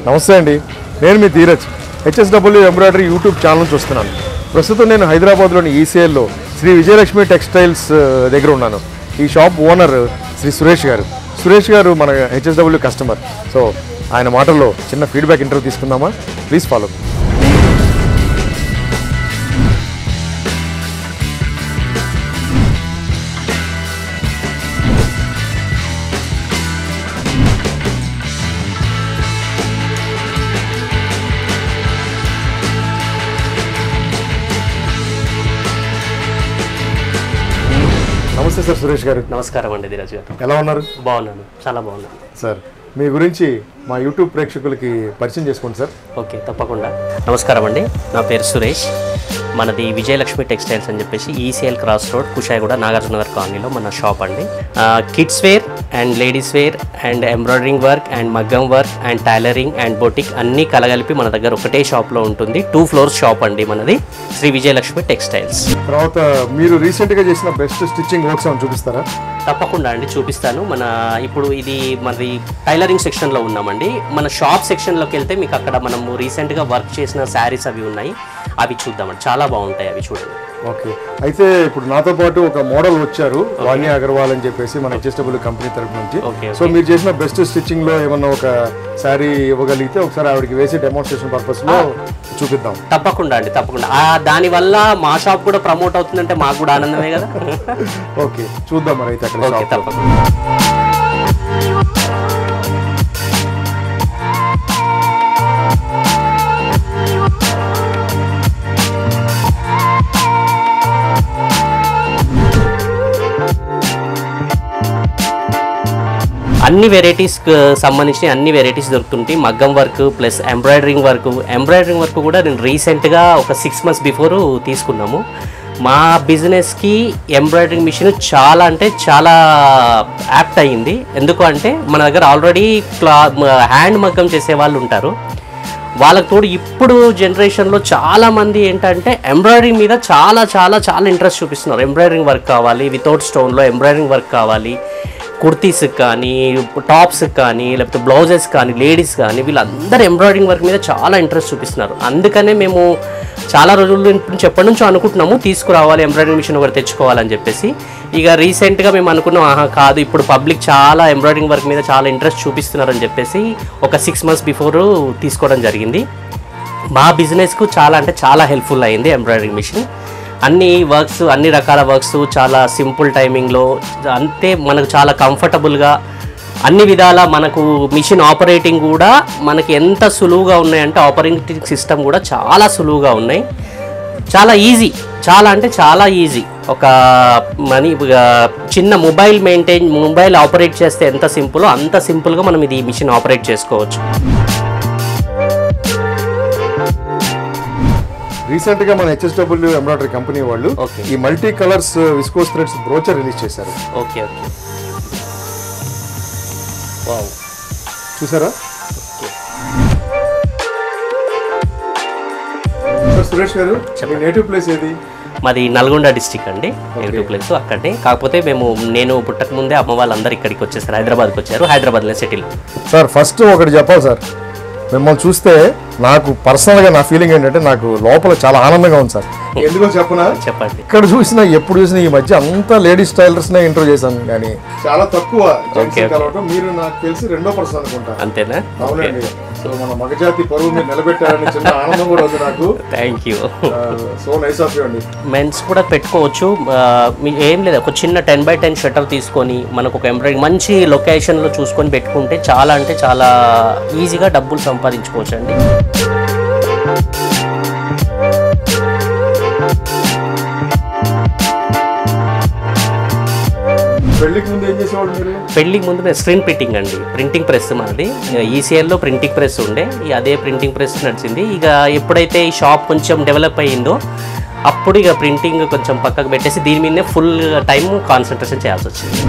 నమస్తే అండి, నేను మీ Dheeraj. HSW embroidery YouTube channel చూస్తున్నాను. ప్రస్తుతం నేను హైదరాబాద్లోని ఈసీఎల్లో శ్రీ విజయలక్ష్మి టెక్స్టైల్స్ దగ్గర ఉన్నాను. ఈ షాప్ ఓనర్ శ్రీ సురేష్ గారు. సురేష్ గారు మన హెచ్ఎస్డబ్ల్యూ కస్టమర్. సో ఆయన మాటల్లో చిన్న ఫీడ్బ్యాక్ ఇంటర్వ్యూ తీసుకుందామా? Please follow. నమస్తే సార్ సురేష్ గారు. నమస్కారం అండి ధీరజ్ గారు. ఎలా ఉన్నారు? బాగున్నాను, చాలా బాగున్నాను సార్. మీ గురించి మా యూట్యూబ్ ప్రేక్షకులకి పరిచయం చేసుకోండి సార్. ఓకే, తప్పకుండా. నమస్కారం అండి, నా పేరు సురేష్. మనది విజయలక్ష్మి టెక్స్టైల్స్ అని చెప్పేసి ECL cross road, Kushaiguda, Nagarjunanagar కాలనీలో మన షాప్ అండి. Kids wear and ladies wear and embroidering work and మగ్గం work and tailoring and boutique అన్నీ కలగలిపి మన దగ్గర ఒకటే షాప్లో ఉంటుంది. 2 floors షాప్ అండి మనది, శ్రీ విజయలక్ష్మి టెక్స్టైల్స్. తర్వాత మీరు రీసెంట్గా చేసిన బెస్ట్ స్టిచ్చింగ్ వర్క్స్ ఏమైనా చూపిస్తారా? తప్పకుండా అండి, చూపిస్తాను. ఇప్పుడు ఇది మనది టైలరింగ్ సెక్షన్లో ఉన్నామండి. మన షాప్ సెక్షన్లోకి వెళ్తే మీకు అక్కడ మనము రీసెంట్గా వర్క్ చేసిన శారీస్ అవి ఉన్నాయి, అవి చూద్దామండి. చాలా బాగుంటాయి అవి, చూడండి. ఓకే, అయితే ఇప్పుడు నాతో పాటు ఒక మోడల్ వచ్చారు, వాణ్య అగర్వాల్ అని చెప్పేసి మన హెచ్ఎస్డబ్ల్యూ కంపెనీ తరఫు నుంచి. సో మీరు చేసిన బెస్ట్ స్టిచ్చింగ్ లో ఏమన్నా ఒక శారీ ఇవ్వగలిగితే ఒకసారి ఆవిడకి వేసి డెమోన్స్ట్రేషన్ పర్పస్ లో చూపిద్దాం. తప్పకుండా అండి, తప్పకుండా. దానివల్ల మా షాప్ కూడా ప్రమోట్ అవుతుందంటే మాకు కూడా ఆనందమే కదా. ఓకే, చూద్దాం మరి అయితే అక్కడ. తప్పకుండా. అన్ని వెరైటీస్కి సంబంధించి అన్ని వెరైటీస్ దొరుకుతుంటాయి. మగ్గం వర్క్ ప్లస్ ఎంబ్రాయిడరింగ్ వర్క్ కూడా నేను రీసెంట్గా ఒక 6 months బిఫోర్ తీసుకున్నాము. మా బిజినెస్కి ఎంబ్రాయిడరింగ్ మిషన్ చాలా అంటే చాలా యాప్ట్ అయ్యింది. ఎందుకు అంటే మన దగ్గర ఆల్రెడీ హ్యాండ్ మగ్గం చేసే వాళ్ళు ఉంటారు. వాళ్ళకు తోడు ఇప్పుడు జనరేషన్లో చాలామంది ఏంటంటే ఎంబ్రాయిడరింగ్ మీద చాలా చాలా చాలా ఇంట్రెస్ట్ చూపిస్తున్నారు. ఎంబ్రాయిడరింగ్ వర్క్ కావాలి, వితౌట్ స్టోన్లో ఎంబ్రాయిడరింగ్ వర్క్ కావాలి, కుర్తీస్కి కానీ, టాప్స్కి కానీ, లేకపోతే బ్లౌజెస్ కానీ, లేడీస్ కానీ, వీళ్ళందరూ ఎంబ్రాయిడరింగ్ వర్క్ మీద చాలా ఇంట్రెస్ట్ చూపిస్తున్నారు. అందుకనే మేము చాలా రోజుల నుంచి ఎప్పటి నుంచో అనుకుంటున్నాము తీసుకురావాలి, ఎంబ్రాయిడరింగ్ మిషన్ ఒకటి తెచ్చుకోవాలని చెప్పేసి. ఇక రీసెంట్గా మేము అనుకున్నాం, కాదు ఇప్పుడు పబ్లిక్ చాలా ఎంబ్రాయిడరింగ్ వర్క్ మీద చాలా ఇంట్రెస్ట్ చూపిస్తున్నారని చెప్పేసి ఒక 6 months బిఫోర్ తీసుకోవడం జరిగింది. మా బిజినెస్కు చాలా అంటే చాలా హెల్ప్ఫుల్ అయింది ఎంబ్రాయిడరింగ్ మిషన్. అన్ని రకాల వర్క్స్ చాలా సింపుల్ టైమింగ్లో, అంతే మనకు చాలా కంఫర్టబుల్గా అన్ని విధాల మనకు మిషన్ ఆపరేటింగ్ కూడా మనకి ఎంత సులువుగా ఉన్నాయంటే ఆపరేటింగ్ సిస్టమ్ కూడా చాలా సులువుగా ఉన్నాయి. చాలా ఈజీ, చాలా అంటే చాలా ఈజీ. ఒక చిన్న మొబైల్ ఆపరేట్ చేస్తే ఎంత సింపులో అంత సింపుల్గా మనం ఇది మిషన్ ఆపరేట్ చేసుకోవచ్చు. రీసెంట్ గా మన హెచ్ఎస్డబ్ల్యూ ఎంబ్రాయిడరీ కంపెనీ వాళ్ళు ఈ multi colours viscose threads brochure release చేశారు. ఓకే ఓకే, వావ్, చూసారా? సురేష్ గారు, మీ నేటివ్ ప్లేస్ ఏది? మాది నల్గొండ డిస్టిక్ అండి, నేటివ్ ప్లేస్ అక్కడే. కాకపోతే నేను పుట్టక ముందే అమ్మ వాళ్ళందరూ ఇక్కడికి వచ్చేసారు, హైదరాబాద్కి వచ్చారు, హైదరాబాద్లో సెటిల్. సార్ ఫస్ట్ ఒకటి చెప్పాలి సార్, మిమ్మల్ని చూస్తే నాకు పర్సనల్గా నా ఫీలింగ్ ఏంటంటే నాకు లోపల చాలా ఆనందంగా ఉంది సార్. ఎందుకో చెప్పండి. ఇక్కడ చూసినా ఎప్పుడు చూసినా ఈ మధ్య అంతా లేడీస్ టైలర్స్నే ఇంటర్వ్యూ చేశాను, కానీ చాలా తక్కువ కలవటం. మీరు నాకు తెలిసి 2వ పర్సన్ అనుకుంటా. అంతేనా? అవునండి. సో మన మగజాతి పరువు మీరు నిలబెట్టారని చిన్న ఆనందం కూడా ఉంది నాకు. Thank you. So nice of you అండి. మెన్స్ కూడా పెట్టుకోవచ్చు, ఏం లేదు, ఒక చిన్న 10x10 షట్టర్ తీసుకొని మనకు ఒక ఎంబ్రాయిడరీ మంచి లొకేషన్లో చూసుకొని పెట్టుకుంటే చాలా అంటే చాలా ఈజీగా డబ్బులు సంపాదించుకోవచ్చు అండి. పెళ్లికి ముందు నేను స్క్రీన్ ప్రింటింగ్ అండి, ప్రింటింగ్ ప్రెస్ మనది. ఈసీఎల్లో ప్రింటింగ్ ప్రెస్ ఉండే, అదే ప్రింటింగ్ ప్రెస్ నడిచింది. ఇక ఎప్పుడైతే ఈ షాప్ కొంచెం డెవలప్ అయ్యిందో అప్పుడు ఇక ప్రింటింగ్ కొంచెం పక్కకు పెట్టేసి దీని మీదనే ఫుల్ టైం కాన్సన్ట్రేషన్ చేయాల్సి వచ్చింది.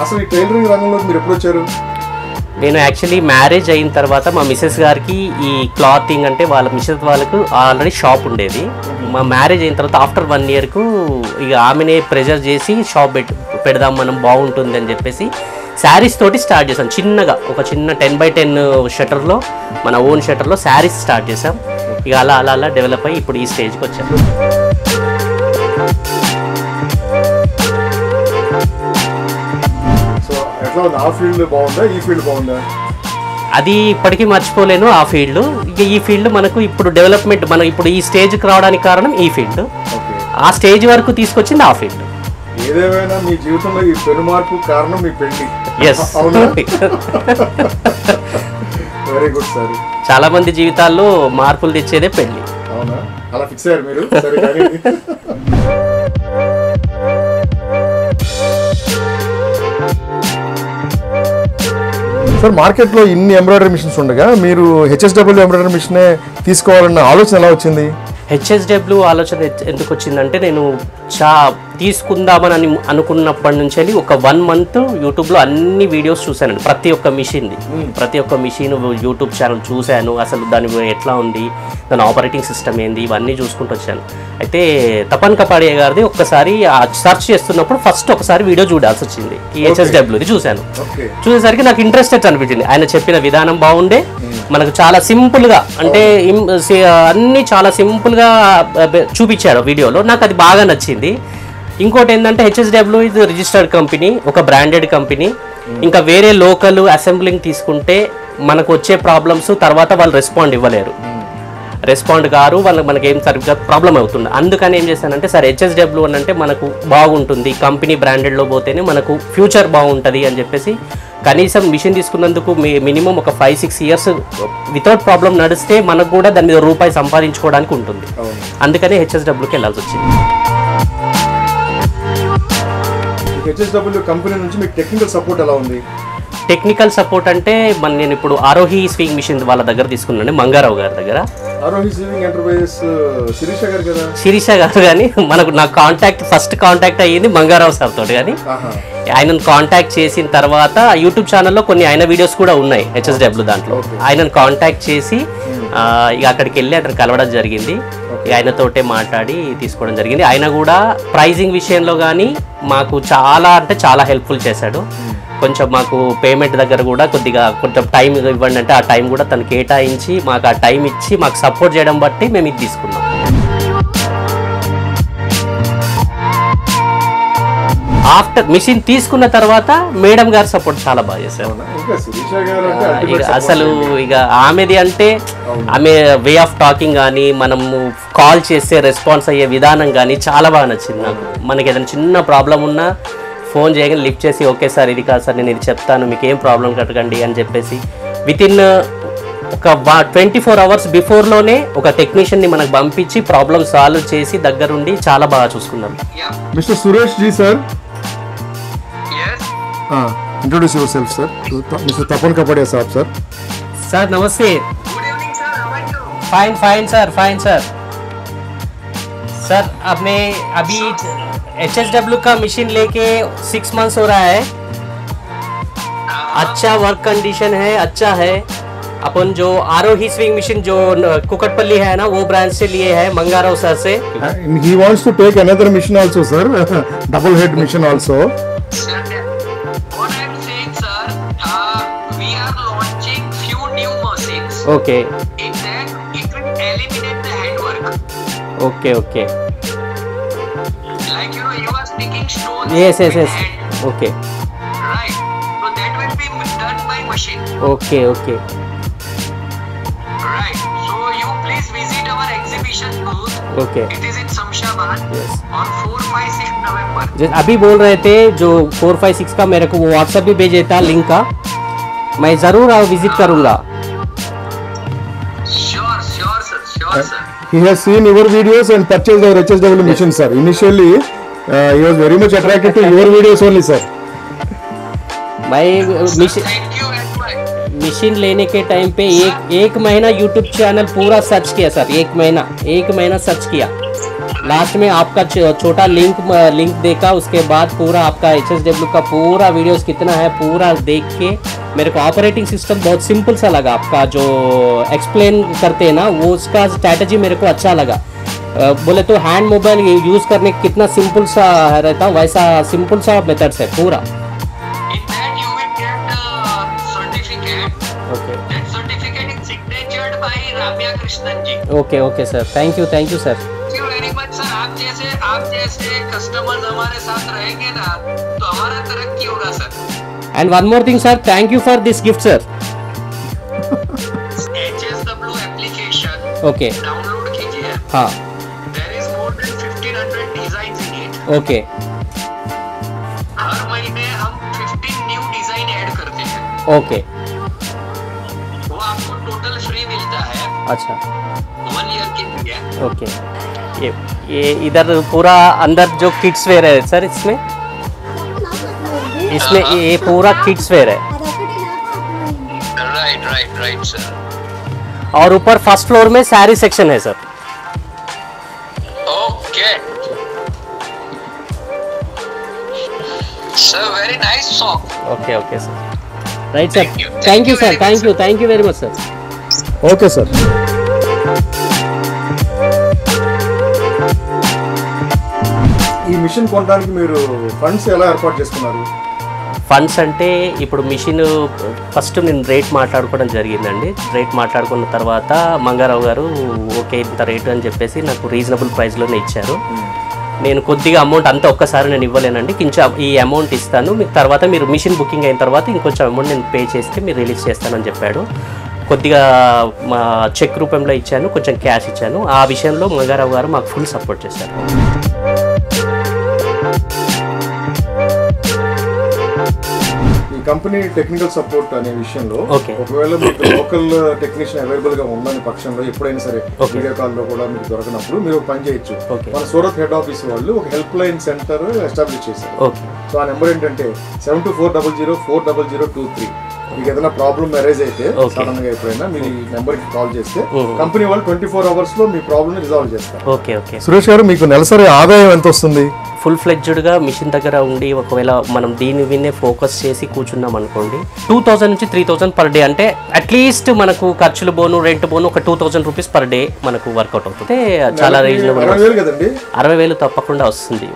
అసలు ఈ టైలరింగ్ రంగంలో మీరు ఎప్పుడు వచ్చారు? నేను యాక్చువల్లీ మ్యారేజ్ అయిన తర్వాత మా మిసెస్ గారికి ఈ క్లాతింగ్ అంటే వాళ్ళ మిసెస్ వాళ్ళకు ఆల్రెడీ షాప్ ఉండేది. మా మ్యారేజ్ అయిన తర్వాత ఆఫ్టర్ 1 yearకు ఇక ఆమెనే ప్రెజర్ చేసి షాప్ పెడదాం మనం, బాగుంటుంది అని చెప్పేసి శారీస్ తోటి స్టార్ట్ చేసాం. చిన్నగా ఒక చిన్న 10x10 షట్టర్లో, మన ఓన్ షట్టర్లో శారీస్ స్టార్ట్ చేసాం. ఇక అలా అలా అలా డెవలప్ అయ్యి ఇప్పుడు ఈ స్టేజ్కి వచ్చాం. ఆ ఫీల్డ్ బాగుందా, ఈ ఫీల్డ్ బాగుందా? అది ఇప్పటికీ మర్చిపోలేను ఆ ఫీల్డ్. ఇక ఈ ఫీల్డ్ మనకు ఇప్పుడు డెవలప్మెంట్, మనం ఇప్పుడు ఈ స్టేజ్కి రావడానికి కారణం ఈ ఫీల్డ్. ఆ స్టేజ్ వరకు తీసుకొచ్చింది ఆ ఫీల్డ్. ఏదేమైనా మీ జీవితంలో ఈ పెను మార్పు కారణం మీ పెళ్లి. Yes, very good sir. చాలా మంది జీవితాల్లో మార్పులు తెచ్చేదే పెళ్లి. అవునా, అలా ఫిక్స్ అయ్యారు మీరు? సరే కానీ సార్, మార్కెట్లో ఇన్ని ఎంబ్రాయిడరీ మిషన్స్ ఉండగా మీరు హెచ్ఎస్డబ్ల్యూ ఎంబ్రాయిడరీ మిషనే తీసుకోవాలన్న ఆలోచన ఎలా వచ్చింది? హెచ్ఎస్డబ్ల్యూ ఆలోచన ఎందుకు వచ్చిందంటే, నేను తీసుకుందామని అనుకున్నప్పటి నుంచి ఒక 1 month యూట్యూబ్లో అన్ని వీడియోస్ చూశానండి. ప్రతి ఒక్క మిషన్ యూట్యూబ్ ఛానల్ చూశాను. అసలు దాని ఎట్లా ఉంది, దాని ఆపరేటింగ్ సిస్టమ్ ఏంది, ఇవన్నీ చూసుకుంటూ వచ్చాను. అయితే తపన్ కపాడియా గారిది ఒక్కసారి సర్చ్ చేస్తున్నప్పుడు ఫస్ట్ ఒకసారి వీడియో చూడాల్సి వచ్చింది. ఈ హెచ్ఎస్డబ్ల్యూది చూశాను. చూసేసరికి నాకు ఇంట్రెస్టెడ్ అనిపించింది. ఆయన చెప్పిన విధానం బాగుండే, మనకు చాలా సింపుల్గా, అంటే అన్నీ చాలా సింపుల్గా చూపించాడు వీడియోలో. నాకు అది బాగా నచ్చింది. ఇంకోటి ఏంటంటే, హెచ్ఎస్డబ్ల్యూ ఇది రిజిస్టర్డ్ కంపెనీ, ఒక బ్రాండెడ్ కంపెనీ. ఇంకా వేరే లోకల్ అసెంబ్లింగ్ తీసుకుంటే మనకు వచ్చే ప్రాబ్లమ్స్ తర్వాత వాళ్ళు రెస్పాండ్ గారు, మనకి ఏం సరిగ్గా ప్రాబ్లం అవుతుంది. అందుకని ఏం చేశానంటే, సరే హెచ్ఎస్డబ్ల్యూ అని అంటే మనకు బాగుంటుంది, కంపెనీ బ్రాండెడ్లో పోతేనే మనకు ఫ్యూచర్ బాగుంటుంది అని చెప్పేసి, కనీసం మిషన్ తీసుకున్నందుకు మినిమం ఒక 5-6 years వితౌట్ ప్రాబ్లం నడిస్తే మనకు కూడా దాని మీద రూపాయి సంపాదించుకోవడానికి ఉంటుంది. అందుకని హెచ్ఎస్డబ్ల్యూకి వెళ్ళాల్సి వచ్చింది. హెచ్ఎస్డబ్ల్యూ కంపెనీ నుంచి మీకు టెక్నికల్ సపోర్ట్ ఎలా ఉంది? టెక్నికల్ సపోర్ట్ అంటే నేను ఇప్పుడు ఆరోహి స్వింగ్ మిషన్ వాళ్ళ దగ్గర తీసుకున్నాను, మంగారావు గారి దగ్గర. ఆరోహి స్వింగ్ ఎంటర్ప్రైజెస్ శిరీష గారు కదా? శిరీష గారు, కానీ నాకు ఫస్ట్ కాంటాక్ట్ అయ్యింది మంగారావు సార్ తోటి. కానీ ఆయనను కాంటాక్ట్ చేసిన తర్వాత యూట్యూబ్ ఛానల్లో కొన్ని ఆయన వీడియోస్ కూడా ఉన్నాయి హెచ్ఎస్డబ్ల్యూ దాంట్లో. ఆయనను కాంటాక్ట్ చేసి ఇక అక్కడికి వెళ్ళి అతను కలవడం జరిగింది. ఆయనతోటే మాట్లాడి తీసుకోవడం జరిగింది. ఆయన కూడా ప్రైజింగ్ విషయంలో కానీ మాకు చాలా హెల్ప్ఫుల్ చేశాడు. కొంచెం మాకు పేమెంట్ దగ్గర కూడా కొంచెం టైం ఇవ్వండి అంటే ఆ టైం కూడా తను కేటాయించి మాకు ఆ టైం ఇచ్చి మాకు సపోర్ట్ చేయడం బట్టి మేము ఇది తీసుకున్నాం. ఆఫ్టర్ మిషన్ తీసుకున్న తర్వాత మేడం గారు సపోర్ట్ చాలా బాగా చేశారు. అసలు ఇక ఆమెది అంటే ఆమె వే ఆఫ్ టాకింగ్ కానీ, మనము కాల్ చేసే రెస్పాన్స్ అయ్యే విధానం కానీ చాలా బాగా నచ్చింది నాకు. మనకి ఏదైనా చిన్న ప్రాబ్లం ఉన్నా ఫోన్ చేయగానే లిఫ్ట్ చేసి, ఓకే సార్ ఇది కాదు సార్, నేను ఇది చెప్తాను, మీకు ఏం ప్రాబ్లం కట్టకండి అని చెప్పేసి వితిన్ ఒక 24 hours బిఫోర్లోనే ఒక టెక్నీషియన్ని మనకు పంపించి ప్రాబ్లమ్ సాల్వ్ చేసి దగ్గరుండి చాలా బాగా చూసుకున్నారు. Mister Suresh ji sir, introduce yourself sir. Mister Tapan Kapadia sir. Sir నమస్తే. Fine sir. सर आपने अभी HSW का मशीन लेके 6 months हो रहा है. अच्छा वर्क कंडीशन है, अच्छा है. अपन जो आरोही स्विंग मशीन जो कुकटपल्ली है ना, वो ब्रांच से लिए है मंगाराव सर से. He wants to take another machine also sir, double head machine also. Sir, what I am saying sir, we are launching few new machines. Okay. In that it will eliminate the handwork. Okay. Like you are sticking stones. Yes. Hand. Okay. Right. So that will be done by machine. Okay. Right. So you please visit our exhibition booth. Okay. It is in Samshabad. Yes. On 4-5-6 November. अभी बोल रहे थे जो 4-5-6 का मेरे को वो WhatsApp भी भेजे था लिंक का, मैं जरूर विजिट करूंगा. Sure sir. He has seen your videos and purchased our HSW machine sir. Initially he was very much attracted to your videos only sir. मैं Thank you very much. Machine लेने के time पे एक महीना YouTube channel पूरा search किया sir. एक महीना सर्च किया. लास्ट में आपका छोटा लिंक देखा, उसके बाद पूरा आपका HSW का पूरा वीडियोस कितना है पूरा देख के मेरे को ऑपरेटिंग सिस्टम बहुत सिंपल सा लगा. आपका जो एक्सप्लेन करते हैं ना, वो उसका स्ट्रैटेजी मेरे को अच्छा लगा. बोले तो हैंड मोबाइल यूज करने कितना सिंपल सा रहता, वैसा सिंपल सा मेथड्स है पूरा. In that you will get a certificate. Okay. That certificate is signatured by Ramya Krishnan ji. Okay, okay sir. Thank you sir. Thank you very much sir. आप जैसे कस्टमर्स हमारे साथ रहेंगे ना तो हमारा तरक्की होगा sir. And one more thing sir, thank you for this gift sir. HSW application. Okay. Download कीजिए. हाँ. There is more than 1500 designs in it. Okay. हर महीने हम 15 न्यू डिजाइन ऐड करते हैं. Okay. वो आपको टोटल फ्री मिलता है अच्छा. 1 ईयर के लिए. ओके. ये इधर पूरा अंदर जो किड्स वेयर है सर, इसमें ये पूरा किड्स वेयर है. Right sir. और ऊपर फर्स्ट फ्लोर में सारी सेक्शन है sir. Okay sir, very nice shop. Okay sir. Right sir. Thank you. Thank you sir. Thank you very much, thank you very much sir. Okay sir. ఈ machine కొనడానికి మీరు funds ఎలా ఏర్పాటు చేసుకున్నారు? Funds అంటే ఇప్పుడు మిషన్ ఫస్ట్ నేను rate మాట్లాడుకోవడం జరిగిందండి. రేట్ మాట్లాడుకున్న తర్వాత మంగారావు గారు ఓకే ఇంత రేటు అని చెప్పేసి నాకు రీజనబుల్ ప్రైస్లోనే ఇచ్చారు. నేను కొద్దిగా అమౌంట్ అంతా ఒక్కసారి నేను ఇవ్వలేనండి, కొంచెం ఈ అమౌంట్ ఇస్తాను మీకు, తర్వాత మీరు మిషన్ బుకింగ్ అయిన తర్వాత ఇంకొంచెం అమౌంట్ నేను పే చేస్తే మీరు రిలీజ్ చేస్తానని చెప్పాడు. కొద్దిగా మా చెక్ రూపంలో ఇచ్చాను, కొంచెం క్యాష్ ఇచ్చాను. ఆ విషయంలో మంగారావు గారు మాకు ఫుల్ సపోర్ట్ చేశారు. ఈ కంపెనీ టెక్నికల్ సపోర్ట్ అనే విషయంలో Okay. ఒకవేళ మీకు లోకల్ టెక్నీషియన్ అవైలబుల్ గా ఉందని పక్షంలో ఎప్పుడైనా సరే Okay. వీడియో కాల్ లో కూడా మీకు దొరకనప్పుడు మీరు ఒక పని చేయొచ్చు. Okay. మన సూరత్ హెడ్ ఆఫీస్ వాళ్ళు ఒక హెల్ప్ లైన్ సెంటర్ ఎస్టాబ్లిష్ చేశారు. ఓకే. సో ఆ నెంబర్ ఏంటంటే 7240040023. మీకు ఏదైనా ప్రాబ్లమ్ అరైజ్ అయితే సడన్ గా ఎప్పుడైనా మీరు ఈ నెంబర్ కి కాల్ చేస్తే కంపెనీ వాళ్ళు 24 hours లో మీ ప్రాబ్లమ్ రిజాల్వ్ చేస్తారు. ఓకే. సురేష్ గారు, మీకు నెలసరి ఆదాయం ఎంత వస్తుంది? ఫుల్ ఫ్లెడ్జ్డ్గా మిషన్ దగ్గర ఉండి ఒకవేళ మనం దీని విన్నే ఫోకస్ చేసి కూర్చున్నాం అనుకోండి 2000 నుంచి 3000 పర్ డే, అంటే అట్లీస్ట్ మనకు ఖర్చులు బోను రెంట్ బోను ఒక 2000 రూపీస్ పర్ డే మనకు వర్కౌట్ అవుతుంది. చాలా రీజనబుల్. 60,000 కదండి? 60,000 తప్పకుండా వస్తుంది.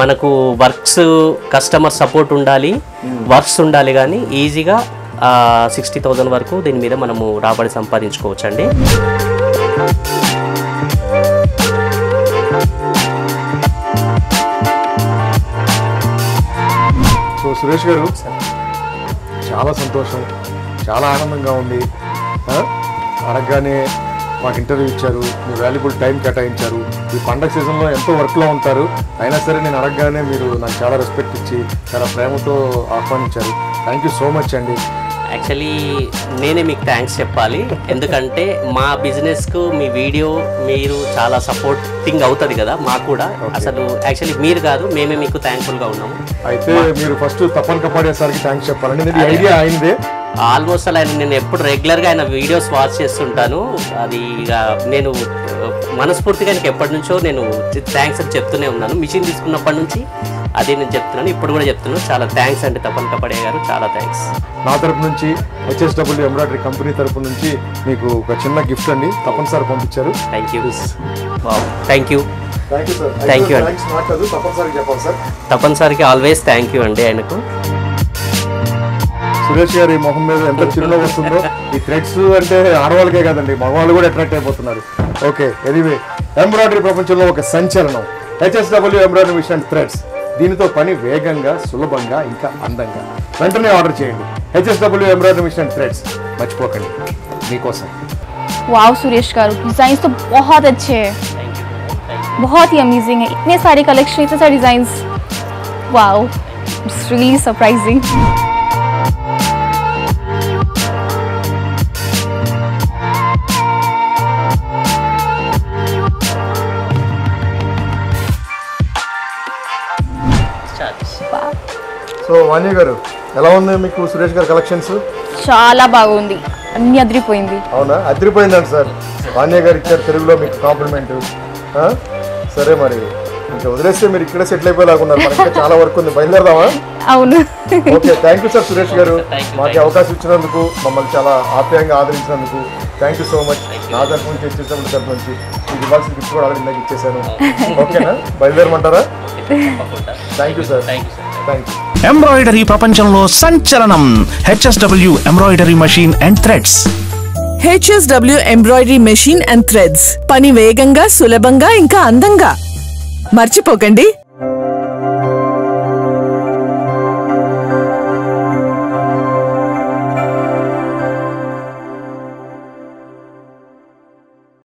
మనకు వర్క్స్ కస్టమర్ సపోర్ట్ ఉండాలి, వర్క్స్ ఉండాలి, కానీ ఈజీగా 60,000 వరకు దీని మీద మనము రాబడి సంపాదించుకోవచ్చండి. సో సురేష్ గారు, చాలా సంతోషం, చాలా ఆనందంగా ఉంది. అడగగానే మాకు ఇంటర్వ్యూ ఇచ్చారు, మీ వాల్యుబుల్ టైం కేటాయించారు. ఈ పండగ సీజన్లో ఎంతో వర్క్లో ఉంటారు, అయినా సరే నేను అడగగానే మీరు నాకు చాలా రెస్పెక్ట్ ఇచ్చి చాలా ప్రేమతో ఆహ్వానించారు. థ్యాంక్ యూ సో మచ్ అండి. యాక్చువల్లీ నేనే మీకు థ్యాంక్స్ చెప్పాలి, ఎందుకంటే మా బిజినెస్కు మీ వీడియో మీరు చాలా సపోర్టింగ్ అవుతుంది కదా మాకు కూడా. అసలు యాక్చువల్లీ మీరు కాదు, మేమే మీకు థ్యాంక్ఫుల్గా ఉన్నాము. అయితే మీరు ఫస్ట్ తపన్ కపాడియా సార్కి థ్యాంక్స్ చెప్పాలండి. ఐడియా ఆయనదే. ఆల్మోస్ట్ అలా నేను ఎప్పుడు రెగ్యులర్గా ఆయన వీడియోస్ వాచ్ చేస్తుంటాను. అది ఇక నేను మనస్ఫూర్తిగా ఆయనకి ఎప్పటి నుంచో నేను థ్యాంక్స్ అని చెప్తూనే ఉన్నాను. మిషన్ తీసుకున్నప్పటి నుంచి అదే నేను చెప్తున్నాను, ఇప్పుడు కూడా చెప్తున్నాను. చాలా థ్యాంక్స్ అండి తపన్ కపాడియా గారు, చాలా థ్యాంక్స్. నా తరపు నుంచి HSW ఎంబ్రాయిడరీ కంపెనీ తరపు నుంచి మీకు ఒక చిన్న గిఫ్ట్ అండి తపన్ సార్ పంపించారు. Thank you. Thank you. Thank you sir. Thank you అండి. థ్యాంక్స్ నాకు కాదు, తపన్ సార్కి చెప్పాలి సార్. తపన్ సార్కి ఆల్వేస్ థ్యాంక్ యూ అండి. ఆయనకు సురేష్ గారి మొహం మీద ఎంత చిరునవ్వు వస్తుందో. ఈ థ్రెడ్స్ అంటే ఆడవాళ్ళకే కాదండి, మగవాళ్ళు కూడా అట్రాక్ట్ అయిపోతున్నారు. ఓకే, ఎనీవే, ఎంబ్రాయిడరీ ప్రపంచంలో ఒక సంచలనం HSW ఎంబ్రాయిడరీ మిషన్ థ్రెడ్స్. దీనితో పని వేగంగా, సులభంగా, ఇంకా అందంగా. వెంటనే ఆర్డర్ చేయండి HSW ఎంబ్రాయిడరీ మిషన్ థ్రెడ్స్. మర్చిపోకండి, మీకోసం. वाओ सुरेश गारू, डिजाइन तो बहुत अच्छे हैं, बहुत ही अमेजिंग है. इतने सारे कलेक्शन, इतने सारे designs, wow, it's really surprising. So Vani garu, ఎలా ఉంది మీకు సురేష్ గారి కలెక్షన్స్? చాలా బాగుంది, అన్ని అదిరిపోయింది. అవునా? అదిరిపోయిందండి సార్. వాణి గారు ఇచ్చారు తెలుగులో మీకు కాంప్లిమెంట్. సరే, మరి ఇంకా వదిలేస్తే మీరు ఇక్కడ సెటిల్ అయిపోయేలాగున్నారు. మనకి ఇంకా చాలా వర్క్ ఉంది, బయలుదేరదామా? అవును. Okay, thank you sir Suresh గారు. మాకు అవకాశం ఇచ్చినందుకు, మమ్మల్ని చాలా ఆప్యాయంగా ఆదరించినందుకు థ్యాంక్ యూ సో మచ్. నా తరఫు నుంచి వచ్చేసినప్పుడు తరఫు నుంచి మీకు ఇవ్వాల్సిన గిఫ్ట్ కూడా ఆల్రెడీ ఇందాక ఇచ్చేసాను. ఓకేనా, బయలుదేరమంటారా? Thank you sir. Thank you. Embroidery ప్రపంచంలో సంచలనం HSW embroidery machine and threads. HSW embroidery machine and threads. పని వేగంగా, సులభంగా, ఇంకా అందంగా. మర్చిపోకండి